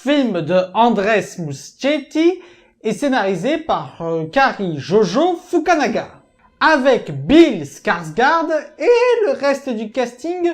film de Andrés Muschietti et scénarisé par Kari Jojo Fukanaga. Avec Bill Skarsgård et le reste du casting,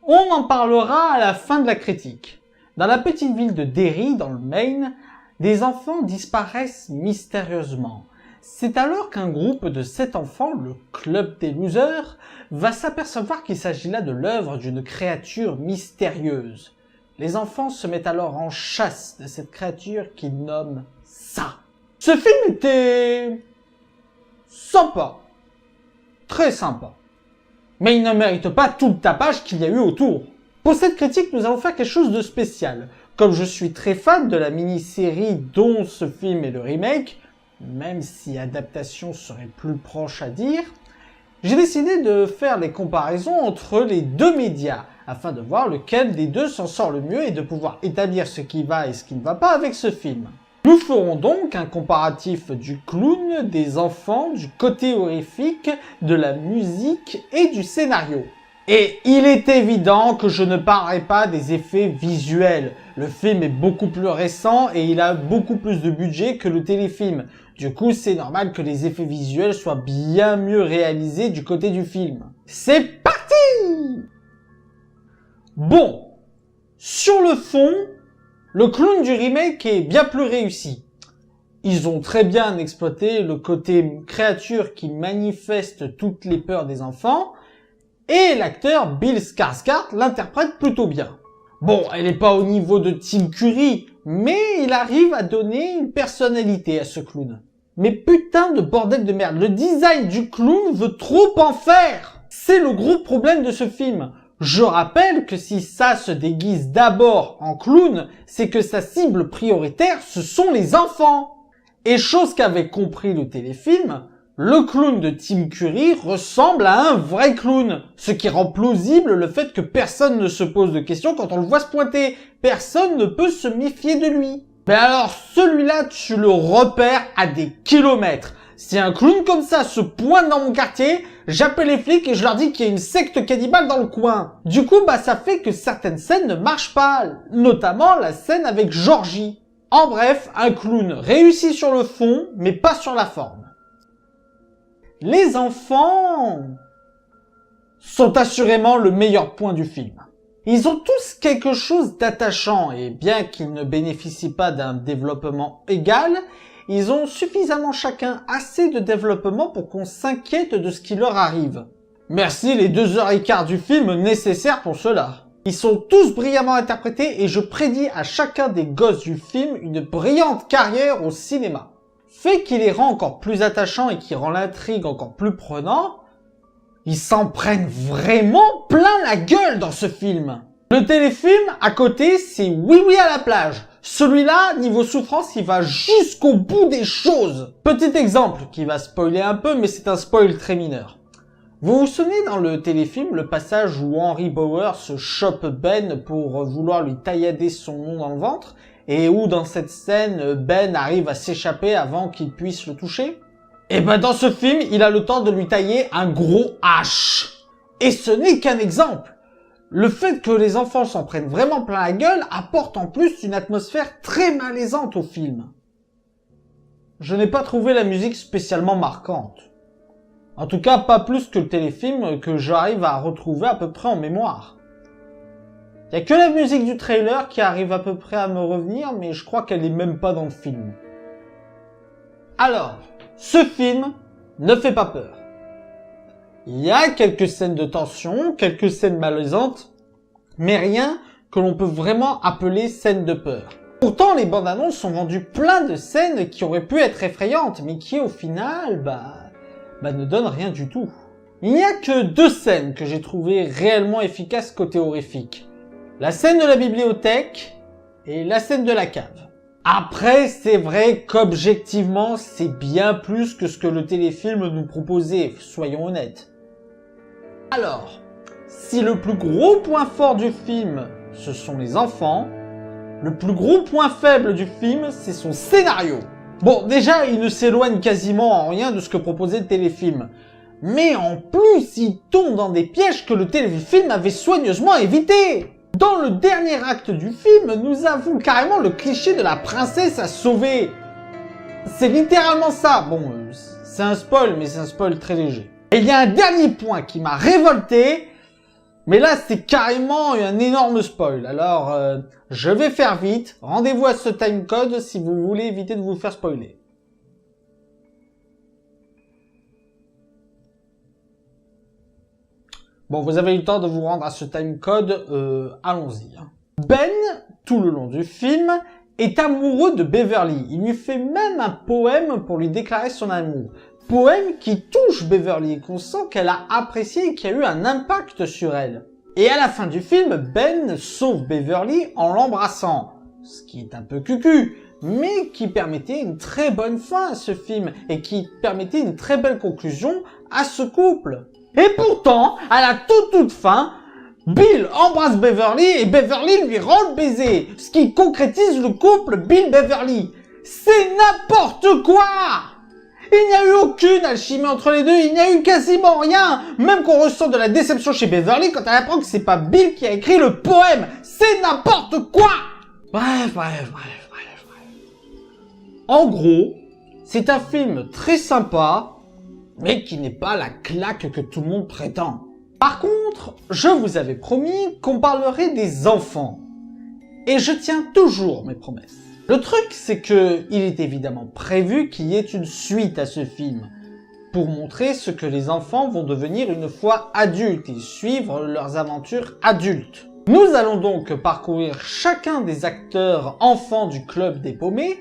on en parlera à la fin de la critique. Dans la petite ville de Derry, dans le Maine, des enfants disparaissent mystérieusement. C'est alors qu'un groupe de 7 enfants, le Club des Losers, va s'apercevoir qu'il s'agit là de l'œuvre d'une créature mystérieuse. Les enfants se mettent alors en chasse de cette créature qu'ils nomment ça. Ce film était sympa, très sympa, mais il ne mérite pas tout le tapage qu'il y a eu autour. Pour cette critique, nous allons faire quelque chose de spécial. Comme je suis très fan de la mini-série dont ce film est le remake, même si adaptation serait plus proche à dire, j'ai décidé de faire les comparaisons entre les deux médias, afin de voir lequel des deux s'en sort le mieux et de pouvoir établir ce qui va et ce qui ne va pas avec ce film. Nous ferons donc un comparatif du clown, des enfants, du côté horrifique, de la musique et du scénario. Et il est évident que je ne parlerai pas des effets visuels. Le film est beaucoup plus récent et il a beaucoup plus de budget que le téléfilm. Du coup, c'est normal que les effets visuels soient bien mieux réalisés du côté du film. C'est parti! Bon, sur le fond, le clown du remake est bien plus réussi. Ils ont très bien exploité le côté créature qui manifeste toutes les peurs des enfants, et l'acteur Bill Skarsgård l'interprète plutôt bien. Bon, elle n'est pas au niveau de Tim Curry, mais il arrive à donner une personnalité à ce clown. Mais putain de bordel de merde, le design du clown veut trop en faire! C'est le gros problème de ce film. Je rappelle que si ça se déguise d'abord en clown, c'est que sa cible prioritaire, ce sont les enfants. Et chose qu'avait compris le téléfilm, le clown de Tim Curry ressemble à un vrai clown, ce qui rend plausible le fait que personne ne se pose de questions quand on le voit se pointer. Personne ne peut se méfier de lui. Mais alors celui-là, tu le repères à des kilomètres. Si un clown comme ça se pointe dans mon quartier, j'appelle les flics et je leur dis qu'il y a une secte cannibale dans le coin. Du coup, ça fait que certaines scènes ne marchent pas, notamment la scène avec Georgie. En bref, un clown réussi sur le fond, mais pas sur la forme. Les enfants sont assurément le meilleur point du film. Ils ont tous quelque chose d'attachant et bien qu'ils ne bénéficient pas d'un développement égal, ils ont suffisamment chacun assez de développement pour qu'on s'inquiète de ce qui leur arrive. Merci les 2h15 du film nécessaires pour cela. Ils sont tous brillamment interprétés et je prédis à chacun des gosses du film une brillante carrière au cinéma. Fait qui les rend encore plus attachants et qui rend l'intrigue encore plus prenant, ils s'en prennent vraiment plein la gueule dans ce film. Le téléfilm, à côté, c'est Oui Oui à la plage. Celui-là, niveau souffrance, il va jusqu'au bout des choses. Petit exemple qui va spoiler un peu, mais c'est un spoil très mineur. Vous vous souvenez dans le téléfilm, le passage où Henry Bowers chope Ben pour vouloir lui taillader son nom dans le ventre, et où dans cette scène, Ben arrive à s'échapper avant qu'il puisse le toucher? Et dans ce film, il a le temps de lui tailler un gros H. Et ce n'est qu'un exemple. Le fait que les enfants s'en prennent vraiment plein la gueule apporte en plus une atmosphère très malaisante au film. Je n'ai pas trouvé la musique spécialement marquante. En tout cas, pas plus que le téléfilm que j'arrive à retrouver à peu près en mémoire. Il y a que la musique du trailer qui arrive à peu près à me revenir, mais je crois qu'elle est même pas dans le film. Alors, ce film ne fait pas peur. Il y a quelques scènes de tension, quelques scènes malaisantes, mais rien que l'on peut vraiment appeler scènes de peur. Pourtant, les bandes annonces ont vendu plein de scènes qui auraient pu être effrayantes, mais qui au final, ne donnent rien du tout. Il n'y a que 2 scènes que j'ai trouvées réellement efficaces côté horrifique. La scène de la bibliothèque et la scène de la cave. Après, c'est vrai qu'objectivement, c'est bien plus que ce que le téléfilm nous proposait, soyons honnêtes. Alors, si le plus gros point fort du film, ce sont les enfants, le plus gros point faible du film, c'est son scénario. Bon, déjà, il ne s'éloigne quasiment en rien de ce que proposait le téléfilm. Mais en plus, il tombe dans des pièges que le téléfilm avait soigneusement évités. Dans le dernier acte du film, nous avons carrément le cliché de la princesse à sauver. C'est littéralement ça. Bon, c'est un spoil, mais c'est un spoil très léger. Et il y a un dernier point qui m'a révolté, mais là c'est carrément un énorme spoil. Alors, je vais faire vite. Rendez-vous à ce timecode si vous voulez éviter de vous faire spoiler. Bon, vous avez eu le temps de vous rendre à ce timecode, allons-y. Ben, tout le long du film, est amoureux de Beverly. Il lui fait même un poème pour lui déclarer son amour. Poème qui touche Beverly, qu'on sent qu'elle a apprécié et qui a eu un impact sur elle. Et à la fin du film, Ben sauve Beverly en l'embrassant. Ce qui est un peu cucu, mais qui permettait une très bonne fin à ce film et qui permettait une très belle conclusion à ce couple. Et pourtant, à la toute fin, Bill embrasse Beverly et Beverly lui rend le baiser, ce qui concrétise le couple Bill-Beverly. C'est n'importe quoi! Il n'y a eu aucune alchimie entre les deux, il n'y a eu quasiment rien, même qu'on ressent de la déception chez Beverly quand elle apprend que c'est pas Bill qui a écrit le poème. C'est n'importe quoi! Bref. En gros, c'est un film très sympa, mais qui n'est pas la claque que tout le monde prétend. Par contre, je vous avais promis qu'on parlerait des enfants. Et je tiens toujours mes promesses. Le truc, c'est que il est évidemment prévu qu'il y ait une suite à ce film, pour montrer ce que les enfants vont devenir une fois adultes et suivre leurs aventures adultes. Nous allons donc parcourir chacun des acteurs enfants du club des paumés,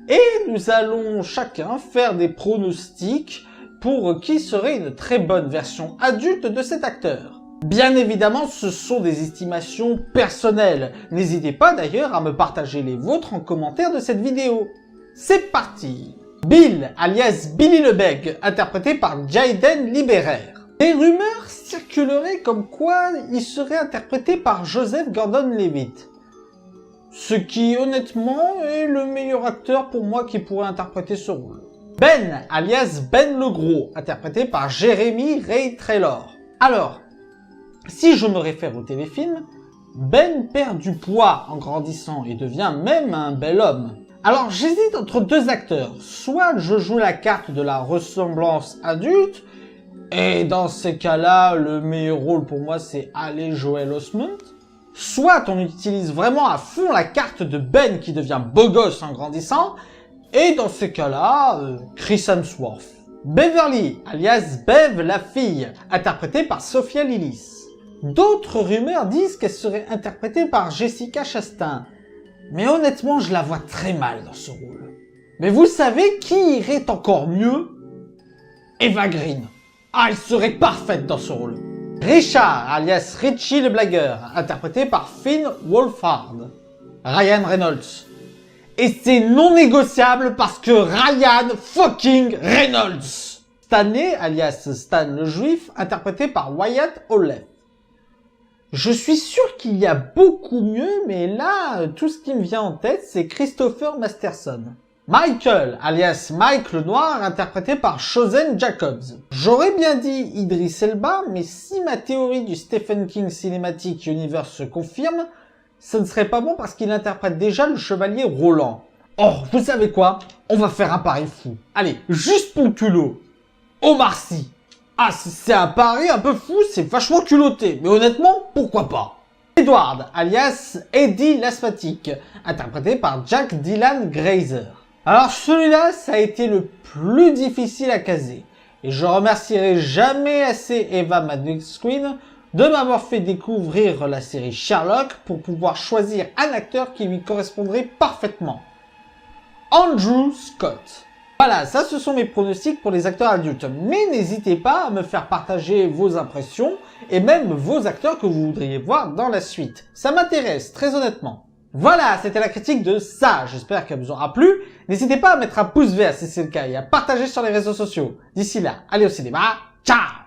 et nous allons chacun faire des pronostics pour qui serait une très bonne version adulte de cet acteur. Bien évidemment, ce sont des estimations personnelles. N'hésitez pas d'ailleurs à me partager les vôtres en commentaire de cette vidéo. C'est parti! Bill, alias Billy le Bègue, interprété par Jaden Liberaire. Des rumeurs circuleraient comme quoi il serait interprété par Joseph Gordon-Levitt. Ce qui, honnêtement, est le meilleur acteur pour moi qui pourrait interpréter ce rôle. Ben, alias Ben le Gros, interprété par Jeremy Ray Taylor. Alors, si je me réfère au téléfilm, Ben perd du poids en grandissant et devient même un bel homme. Alors j'hésite entre deux acteurs, soit je joue la carte de la ressemblance adulte, et dans ces cas-là, le meilleur rôle pour moi c'est aller Joel Osment, soit on utilise vraiment à fond la carte de Ben qui devient beau gosse en grandissant, et dans ces cas-là, Chris Hemsworth. Beverly, alias Bev la fille, interprétée par Sophia Lillis. D'autres rumeurs disent qu'elle serait interprétée par Jessica Chastain. Mais honnêtement, je la vois très mal dans ce rôle. Mais vous savez qui irait encore mieux? Eva Green. Ah, elle serait parfaite dans ce rôle. Richard, alias Richie le blagueur, interprété par Finn Wolfhard. Ryan Reynolds. Et c'est non négociable parce que Ryan fucking Reynolds. Stanley, alias Stan le Juif, interprété par Wyatt Oleff. Je suis sûr qu'il y a beaucoup mieux, mais là, tout ce qui me vient en tête, c'est Christopher Masterson. Michael, alias Mike le Noir, interprété par Chosen Jacobs. J'aurais bien dit Idris Elba, mais si ma théorie du Stephen King Cinematic Universe se confirme, ce ne serait pas bon parce qu'il interprète déjà le chevalier Roland. Oh, vous savez quoi? On va faire un pari fou. Allez, juste pour le culot. Omar Sy. Ah, si c'est un pari un peu fou, c'est vachement culotté. Mais honnêtement, pourquoi pas? Edward, alias Eddie l'asthmatique, interprété par Jack Dylan Grazer. Alors celui-là, ça a été le plus difficile à caser. Et je remercierai jamais assez Eva Madix-Queen de m'avoir fait découvrir la série Sherlock pour pouvoir choisir un acteur qui lui correspondrait parfaitement. Andrew Scott. Voilà, ça ce sont mes pronostics pour les acteurs adultes, mais n'hésitez pas à me faire partager vos impressions et même vos acteurs que vous voudriez voir dans la suite. Ça m'intéresse, très honnêtement. Voilà, c'était la critique de ça, j'espère qu'elle vous aura plu. N'hésitez pas à mettre un pouce vert si c'est le cas et à partager sur les réseaux sociaux. D'ici là, allez au cinéma, ciao!